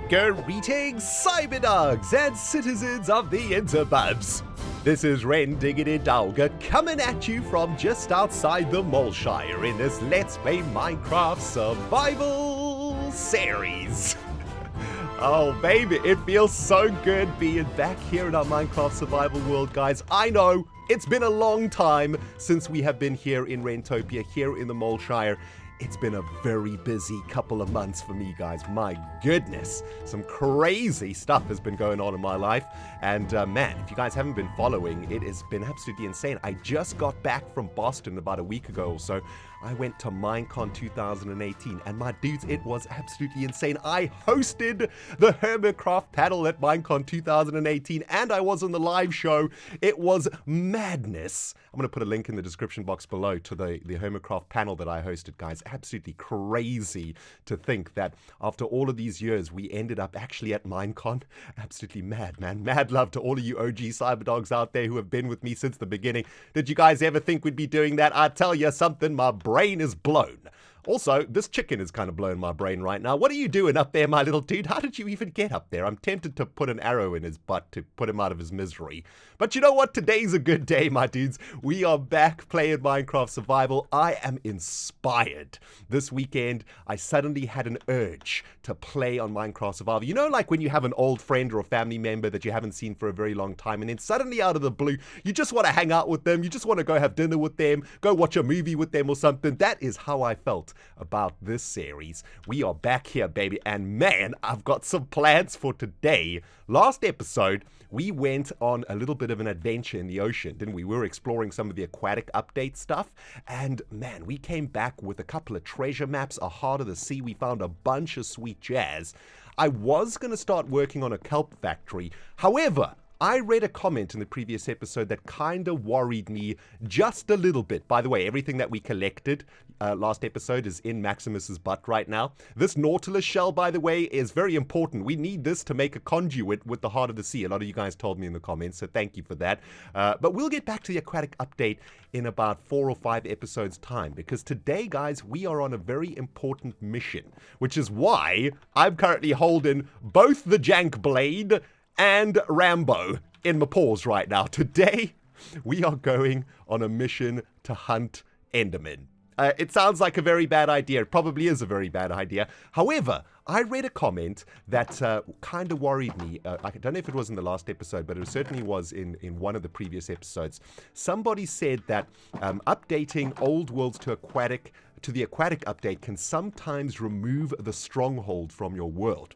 Greetings, cyberdogs and citizens of the interbubs. This is Ren Diggity Dowga coming at you from just outside the Moleshire in this Let's Play Minecraft Survival series. Oh baby, it feels so good being back here in our Minecraft Survival world, guys. I know, it's been a long time since we have been here in Rentopia, here in the Moleshire. It's been a very busy couple of months for me, guys. My goodness, some crazy stuff has been going on in my life. And man, if you guys haven't been following, it has been absolutely insane. I just got back from Boston about a week ago or so. I went to Minecon 2018, and my dudes, it was absolutely insane. I hosted the Hermitcraft panel at Minecon 2018, and I was on the live show. It was madness. I'm going to put a link in the description box below to the Hermitcraft panel that I hosted, guys. Absolutely crazy to think that after all of these years, we ended up actually at Minecon. Absolutely mad, man. Mad love to all of you OG Cyberdogs out there who have been with me since the beginning. Did you guys ever think we'd be doing that? I tell you something, my brain is blown. Also, this chicken is kind of blowing my brain right now. What are you doing up there, my little dude? How did you even get up there? I'm tempted to put an arrow in his butt to put him out of his misery. But you know what? Today's a good day, my dudes. We are back playing Minecraft Survival. I am inspired. This weekend, I suddenly had an urge to play on Minecraft Survival. You know, like when you have an old friend or a family member that you haven't seen for a very long time, and then suddenly out of the blue, you just want to hang out with them. You just want to go have dinner with them, go watch a movie with them or something. That is how I felt about this series. We are back here, baby, and man, I've got some plans for today. Last episode, we went on a little bit of an adventure in the ocean, didn't we? We were exploring some of the aquatic update stuff, and man, we came back with a couple of treasure maps, a heart of the sea. We found a bunch of sweet jazz. I was going to start working on a kelp factory. However, I read a comment in the previous episode that kind of worried me just a little bit. By the way, everything that we collected last episode is in Maximus's butt right now. This Nautilus shell, by the way, is very important. We need this to make a conduit with the heart of the sea. A lot of you guys told me in the comments, so thank you for that. But we'll get back to the aquatic update in about 4 or 5 episodes' time, because today, guys, we are on a very important mission, which is why I'm currently holding both the Jank Blade and Rambo in my paws right now. Today, we are going on a mission to hunt Endermen. It sounds like a very bad idea. It probably is a very bad idea. However, I read a comment that kind of worried me. I don't know if it was in the last episode, but it certainly was in one of the previous episodes. Somebody said that updating old worlds to the aquatic update can sometimes remove the stronghold from your world.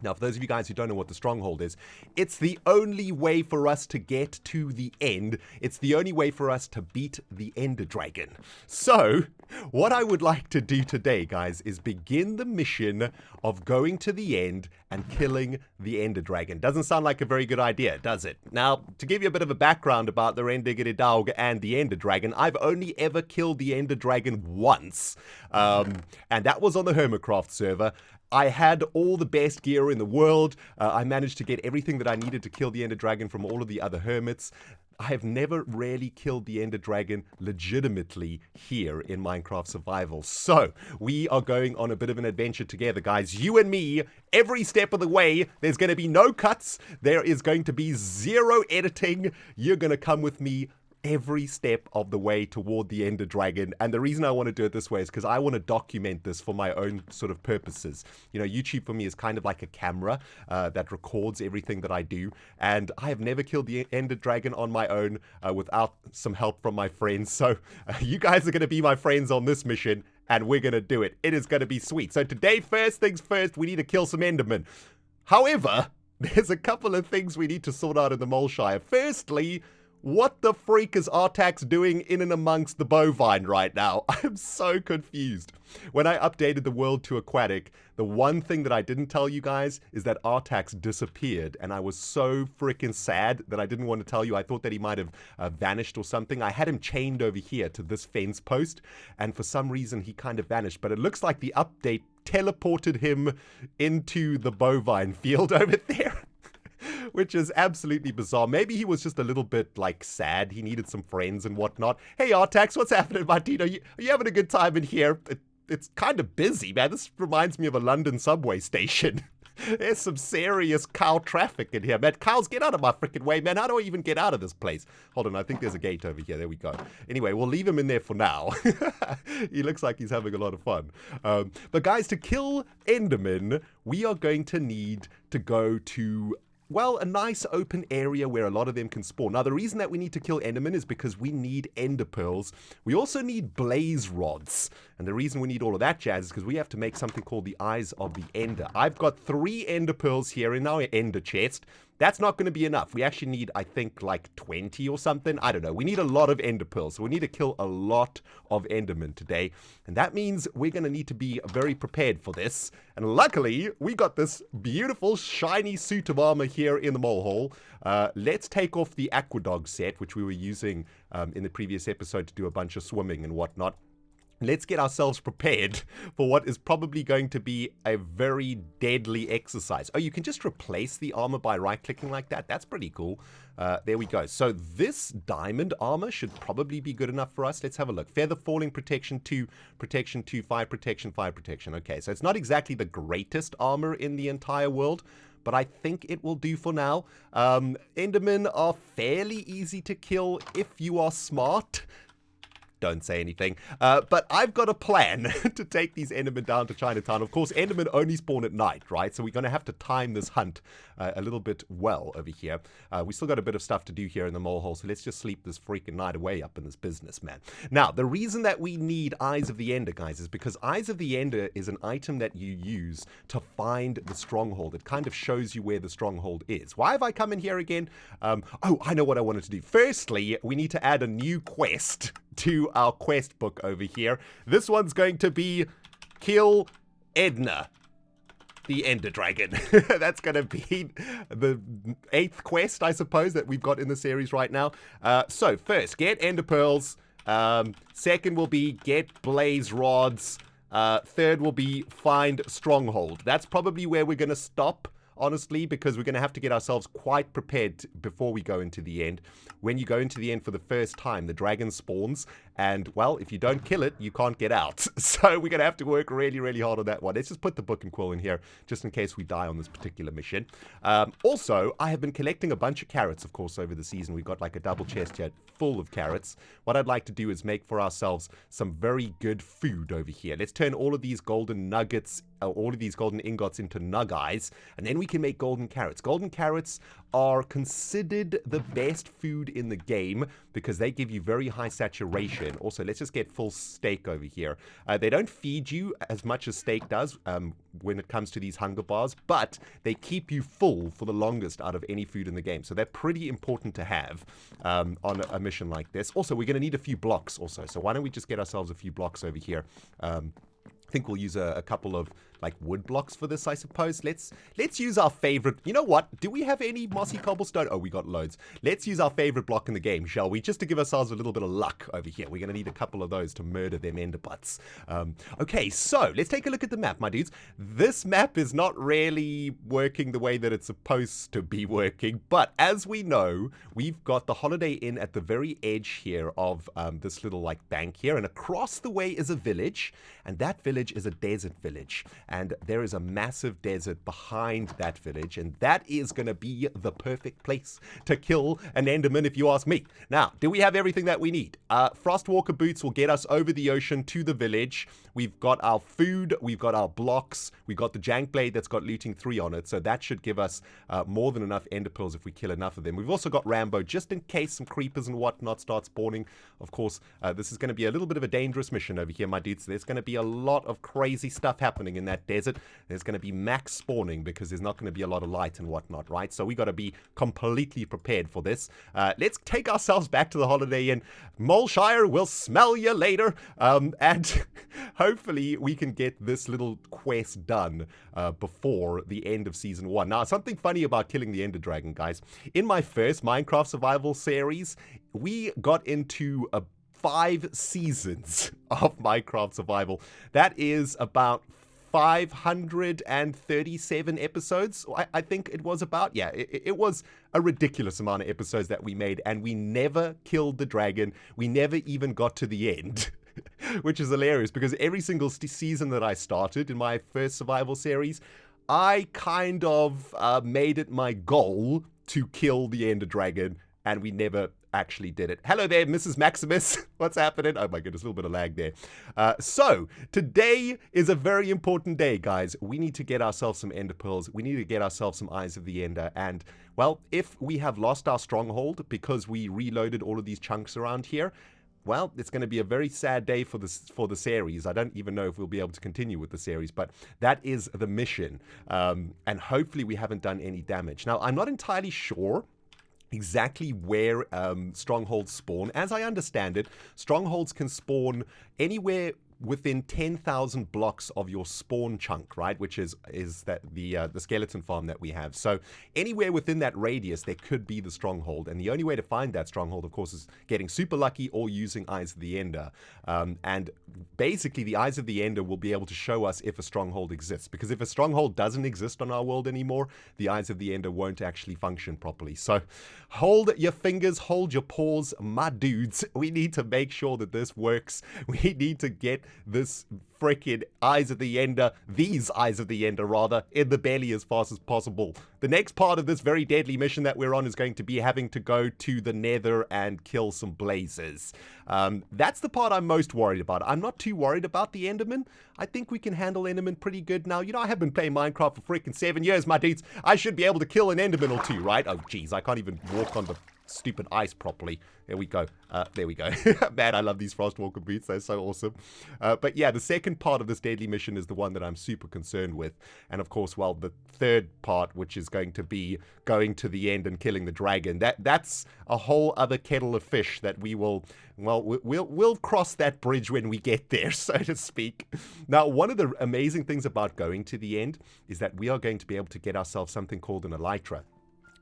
Now, for those of you guys who don't know what the stronghold is, it's the only way for us to get to the end. It's the only way for us to beat the Ender Dragon. So, what I would like to do today, guys, is begin the mission of going to the end and killing the Ender Dragon. Doesn't sound like a very good idea, does it? Now, to give you a bit of a background about the Rendiggity Dog and the Ender Dragon, I've only ever killed the Ender Dragon once, and that was on the Hermitcraft server. I had all the best gear in the world. I managed to get everything that I needed to kill the Ender Dragon from all of the other hermits. I have never really killed the Ender Dragon legitimately here in Minecraft Survival. So, we are going on a bit of an adventure together, guys. You and me, every step of the way. There's going to be no cuts. There is going to be zero editing. You're going to come with me every step of the way toward the Ender Dragon. And the reason I want to do it this way is because I want to document this for my own sort of purposes. You know, YouTube for me is kind of like a camera that records everything that I do. And I have never killed the Ender Dragon on my own without some help from my friends. So you guys are going to be my friends on this mission, and we're going to do it. It is going to be sweet. So today, first things first, we need to kill some Endermen. However, there's a couple of things we need to sort out in the Moleshire. Firstly, what the freak is Artax doing in and amongst the bovine right now? I'm so confused. When I updated the world to aquatic, the one thing that I didn't tell you guys is that Artax disappeared, and I was so freaking sad that I didn't want to tell you. I thought that he might have vanished or something. I had him chained over here to this fence post, and for some reason he kind of vanished, but it looks like the update teleported him into the bovine field over there. Which is absolutely bizarre. Maybe he was just a little bit, like, sad. He needed some friends and whatnot. Hey, Artax, what's happening, my dude? Are you having a good time in here? It's kind of busy, man. This reminds me of a London subway station. There's some serious cow traffic in here, man. Cows, get out of my freaking way, man. How do I even get out of this place? Hold on, I think there's a gate over here. There we go. Anyway, we'll leave him in there for now. He looks like he's having a lot of fun. But guys, to kill Enderman, we are going to need to go to, well, a nice open area where a lot of them can spawn. Now, the reason that we need to kill Enderman is because we need Ender Pearls. We also need Blaze Rods. And the reason we need all of that jazz is because we have to make something called the Eyes of the Ender. I've got 3 Ender Pearls here in our Ender chest. That's not going to be enough. We actually need, I think, like 20 or something. I don't know. We need a lot of Ender Pearls. So we need to kill a lot of Endermen today. And that means we're going to need to be very prepared for this. And luckily, we got this beautiful, shiny suit of armor here in the mole hole. Let's take off the Aquadog set, which we were using in the previous episode to do a bunch of swimming and whatnot. Let's get ourselves prepared for what is probably going to be a very deadly exercise. Oh, you can just replace the armor by right-clicking like that. That's pretty cool. There we go. So this diamond armor should probably be good enough for us. Let's have a look. Feather falling, protection 2, 5 protection, 5 protection. Okay, so it's not exactly the greatest armor in the entire world, but I think it will do for now. Endermen are fairly easy to kill if you are smart. Don't say anything. But I've got a plan to take these Endermen down to Chinatown. Of course, Endermen only spawn at night, right? So we're going to have to time this hunt a little bit well over here. We still got a bit of stuff to do here in the mole hole, so let's just sleep this freaking night away up in this business, man. Now, the reason that we need Eyes of the Ender, guys, is because Eyes of the Ender is an item that you use to find the stronghold. It kind of shows you where the stronghold is. Why have I come in here again? Oh, I know what I wanted to do. Firstly, we need to add a new quest to our quest book over here. This one's going to be Kill Edna, the Ender Dragon. That's going to be the 8th quest, I suppose, that we've got in the series right now. So first, get Ender Pearls. Second will be get Blaze Rods. Third will be find Stronghold. That's probably where we're going to stop, honestly, because we're going to have to get ourselves quite prepared before we go into the end. When you go into the end for the first time, the dragon spawns, and, well, if you don't kill it, you can't get out. So we're going to have to work really, really hard on that one. Let's just put the book and quill in here, just in case we die on this particular mission. Also, I have been collecting a bunch of carrots, of course, over the season. We've got like a double chest yet full of carrots. What I'd like to do is make for ourselves some very good food over here. Let's turn all of these golden nuggets, all of these golden ingots into nug-eyes, and then we can make golden carrots. Golden carrots are considered the best food in the game because they give you very high saturation. Also, let's just get full steak over here. They don't feed you as much as steak does when it comes to these hunger bars, but they keep you full for the longest out of any food in the game. So they're pretty important to have on a mission like this. Also, we're going to need a few blocks also. So why don't we just get ourselves a few blocks over here? I think we'll use a couple of like wood blocks for this, I suppose. Let's use our favorite. You know what? Do we have any mossy cobblestone? Oh, we got loads. Let's use our favorite block in the game, shall we? Just to give ourselves a little bit of luck over here. We're going to need a couple of those to murder them ender butts. Okay, so let's take a look at the map, my dudes. This map is not really working the way that it's supposed to be working, but as we know, we've got the Holiday Inn at the very edge here of this little like bank here, and across the way is a village, and that village is a desert village. And there is a massive desert behind that village, and that is going to be the perfect place to kill an Enderman, if you ask me. Now, do we have everything that we need? Frostwalker boots will get us over the ocean to the village. We've got our food, we've got our blocks, we've got the jank blade that's got looting 3 on it, so that should give us more than enough ender pearls if we kill enough of them. We've also got Rambo, just in case some creepers and whatnot start spawning. Of course, this is going to be a little bit of a dangerous mission over here, my dudes. There's going to be a lot of crazy stuff happening in that desert. There's going to be max spawning because there's not going to be a lot of light and whatnot, right? So we got to be completely prepared for this. Let's take ourselves back to the Holiday Inn. Moleshire will smell you later. And hopefully we can get this little quest done before the end of Season 1. Now, something funny about killing the Ender Dragon, guys. In my first Minecraft Survival series, we got into 5 seasons of Minecraft Survival. That is about 537 episodes, I think it was about. Yeah, it was a ridiculous amount of episodes that we made, and we never killed the dragon. We never even got to the end, which is hilarious because every single season that I started in my first survival series, I kind of made it my goal to kill the Ender Dragon, and we never actually did it. Hello there, Mrs. Maximus. What's happening? Oh my goodness, a little bit of lag there. So, today is a very important day, guys. We need to get ourselves some Ender Pearls. We need to get ourselves some Eyes of the Ender. And, well, if we have lost our stronghold because we reloaded all of these chunks around here, well, it's going to be a very sad day for the series. I don't even know if we'll be able to continue with the series, but that is the mission. And hopefully we haven't done any damage. Now, I'm not entirely sure exactly where strongholds spawn. As I understand it, strongholds can spawn anywhere within 10,000 blocks of your spawn chunk, right? Which is that the skeleton farm that we have. So anywhere within that radius, there could be the stronghold. And the only way to find that stronghold, of course, is getting super lucky or using Eyes of the Ender. And basically, the Eyes of the Ender will be able to show us if a stronghold exists. Because if a stronghold doesn't exist on our world anymore, the Eyes of the Ender won't actually function properly. So hold your fingers, hold your paws, my dudes. We need to make sure that this works. We need to get this freaking Eyes of the Ender, these Eyes of the Ender rather, in the belly as fast as possible. The next part of this very deadly mission that we're on is going to be having to go to the Nether and kill some blazes. That's the part I'm most worried about. I'm not too worried about the Enderman. I think we can handle Enderman pretty good now. You know, I have been playing Minecraft for freaking 7 years, my dudes. I should be able to kill an Enderman or two, right? Oh, geez, I can't even walk on the stupid ice properly. There we go. There we go. Man, I love these Frostwalker boots. They're so awesome. But yeah, the second part of this deadly mission is the one that I'm super concerned with. And of course, well, the third part, which is going to be going to the end and killing the dragon, that's a whole other kettle of fish that we will, well, we'll cross that bridge when we get there, so to speak. Now, one of the amazing things about going to the end is that we are going to be able to get ourselves something called an elytra.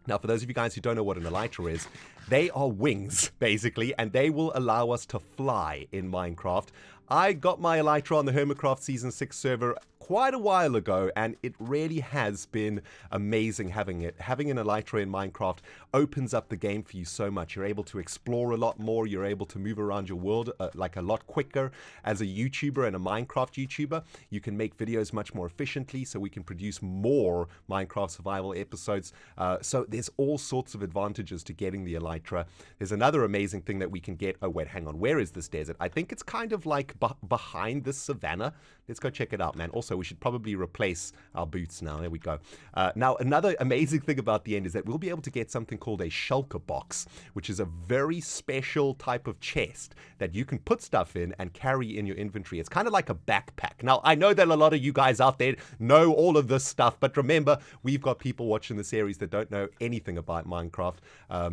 Now, for those of you guys who don't know what an elytra is, they are wings, basically, and they will allow us to fly in Minecraft. I got my elytra on the Hermitcraft Season 6 server quite a while ago, and it really has been amazing having it. Having an elytra in Minecraft opens up the game for you so much. You're able to explore a lot more. You're able to move around your world like a lot quicker. As a YouTuber and a Minecraft YouTuber, you can make videos much more efficiently, so we can produce more Minecraft survival episodes. So there's all sorts of advantages to getting the elytra. There's another amazing thing that we can get. Oh, wait, hang on. Where is this desert? I think it's kind of like behind this savanna. Let's go check it out, man. Also, we should probably replace our boots now. There we go. Now, another amazing thing about the end is that we'll be able to get something called a shulker box, which is a very special type of chest that you can put stuff in and carry in your inventory. It's kind of like a backpack. Now, I know that a lot of you guys out there know all of this stuff, but remember, we've got people watching the series that don't know anything about Minecraft.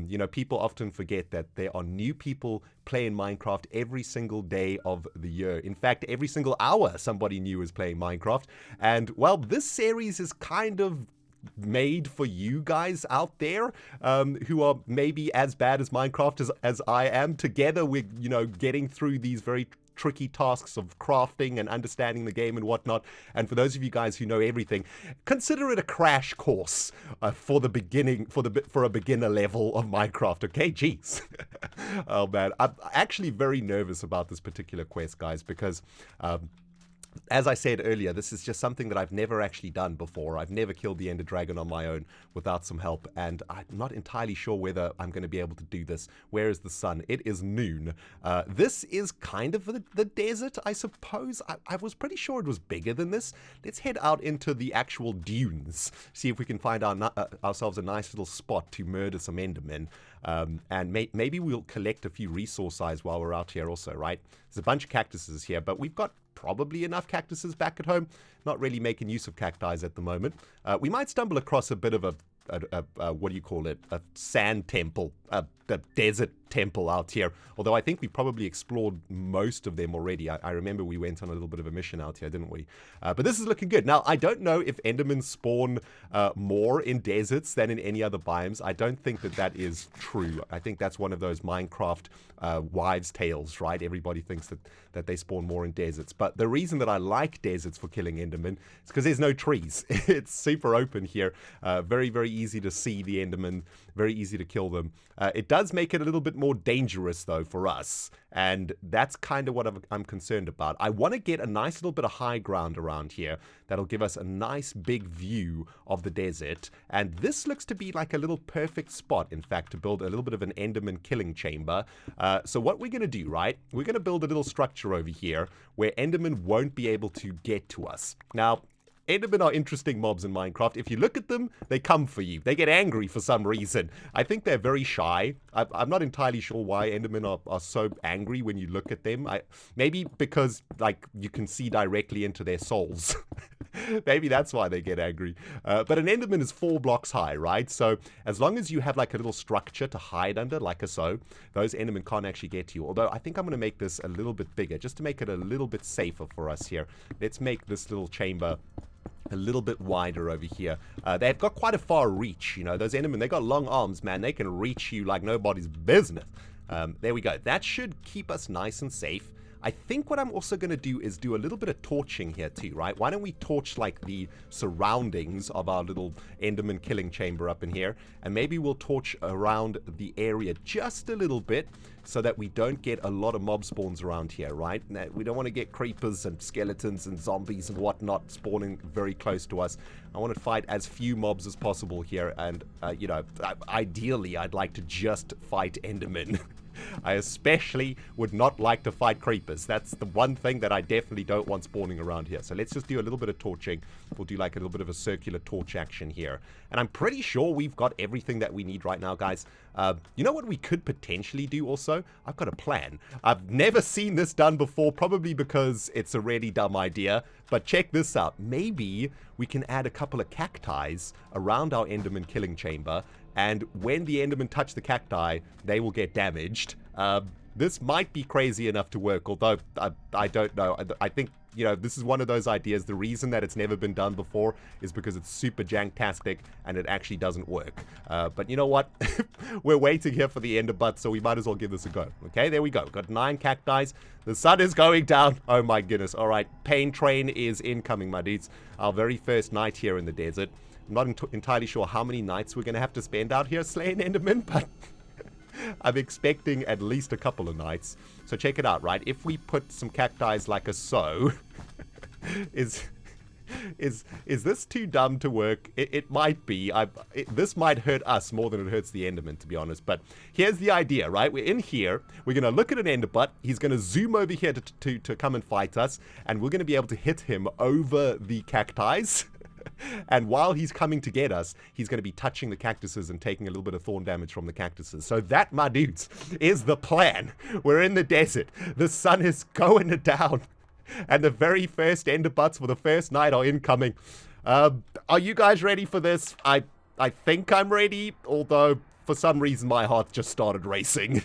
You know, people often forget that there are new people playing Minecraft every single day of the year. In fact, every single hour somebody new is playing Minecraft. And, well, this series is kind of made for you guys out there who are maybe as bad as Minecraft as I am. Together we're, you know, getting through these very tricky tasks of crafting and understanding the game and whatnot. And for those of you guys who know everything, consider it a crash course for the beginning, for a beginner level of Minecraft. Okay, jeez. Oh man, I'm actually very nervous about this particular quest, guys, because as I said earlier, this is just something that I've never actually done before. I've never killed the Ender Dragon on my own without some help, and I'm not entirely sure whether I'm going to be able to do this. Where is the sun? It is noon. This is kind of the desert, I suppose. I was pretty sure it was bigger than this. Let's head out into the actual dunes, see if we can find ourselves a nice little spot to murder some Endermen. And maybe we'll collect a few resource eyes while we're out here also, right? There's a bunch of cactuses here, but we've got probably enough cactuses back at home. Not really making use of cacti at the moment. We might stumble across a bit of a what do you call it? A sand temple, a desert temple out here. Although I think we probably explored most of them already. I remember we went on a little bit of a mission out here, didn't we? But this is looking good. Now, I don't know if Endermen spawn more in deserts than in any other biomes. I don't think that is true. I think that's one of those Minecraft wives' tales, right? Everybody thinks that they spawn more in deserts. But the reason that I like deserts for killing Endermen is because there's no trees. It's super open here. Very, very easy to see the Endermen. Very easy to kill them. It does make it a little bit more dangerous, though, for us. And that's kind of what I'm concerned about. I want to get a nice little bit of high ground around here that'll give us a nice big view of the desert. And this looks to be like a little perfect spot, in fact, to build a little bit of an Enderman killing chamber. So what we're going to do, right, we're going to build a little structure over here where Enderman won't be able to get to us. Now, Endermen are interesting mobs in Minecraft. If you look at them, they come for you. They get angry for some reason. I think they're very shy. I'm not entirely sure why Endermen are so angry when you look at them. Maybe because, like, you can see directly into their souls. Maybe that's why they get angry. But an Enderman is 4 blocks high, right? So as long as you have, like, a little structure to hide under, like so, those Endermen can't actually get to you. Although I think I'm going to make this a little bit bigger, just to make it a little bit safer for us here. Let's make this little chamber a little bit wider over here. They've got quite a far reach, you know. Those Endermen, they got long arms, man. They can reach you like nobody's business. There we go. That should keep us nice and safe. I think what I'm also going to do is do a little bit of torching here too, right? Why don't we torch like the surroundings of our little Enderman killing chamber up in here, and maybe we'll torch around the area just a little bit so that we don't get a lot of mob spawns around here, right? We don't want to get creepers and skeletons and zombies and whatnot spawning very close to us. I want to fight as few mobs as possible here, and you know, ideally I'd like to just fight Endermen. I especially would not like to fight creepers. That's the one thing that I definitely don't want spawning around here. So let's just do a little bit of torching. We'll do like a little bit of a circular torch action here. And I'm pretty sure we've got everything that we need right now, guys. You know what we could potentially do also? I've got a plan. I've never seen this done before, probably because it's a really dumb idea. But check this out. Maybe we can add a couple of cacti around our Enderman killing chamber. And when the Endermen touch the cacti, they will get damaged. This might be crazy enough to work, although I don't know. I think, you know, this is one of those ideas. The reason that it's never been done before is because it's super janktastic and it actually doesn't work. But you know what? We're waiting here for the ender butt, so we might as well give this a go. Okay, there we go. Got 9 cacti. The sun is going down. Oh my goodness. All right, pain train is incoming, my dudes. Our very first night here in the desert. I'm not entirely sure how many nights we're going to have to spend out here slaying Endermen, but I'm expecting at least a couple of nights. So check it out, right? If we put some cacti like a so, is this too dumb to work? It might be. This might hurt us more than it hurts the Enderman, to be honest. But here's the idea, right? We're in here. We're going to look at an Enderbutt. He's going to zoom over here to come and fight us. And we're going to be able to hit him over the cacti. And while he's coming to get us, he's going to be touching the cactuses and taking a little bit of thorn damage from the cactuses. So that, my dudes, is the plan. We're in the desert. The sun is going down. And the very first Enderbutts for the first night are incoming. Are you guys ready for this? I think I'm ready, although for some reason my heart just started racing.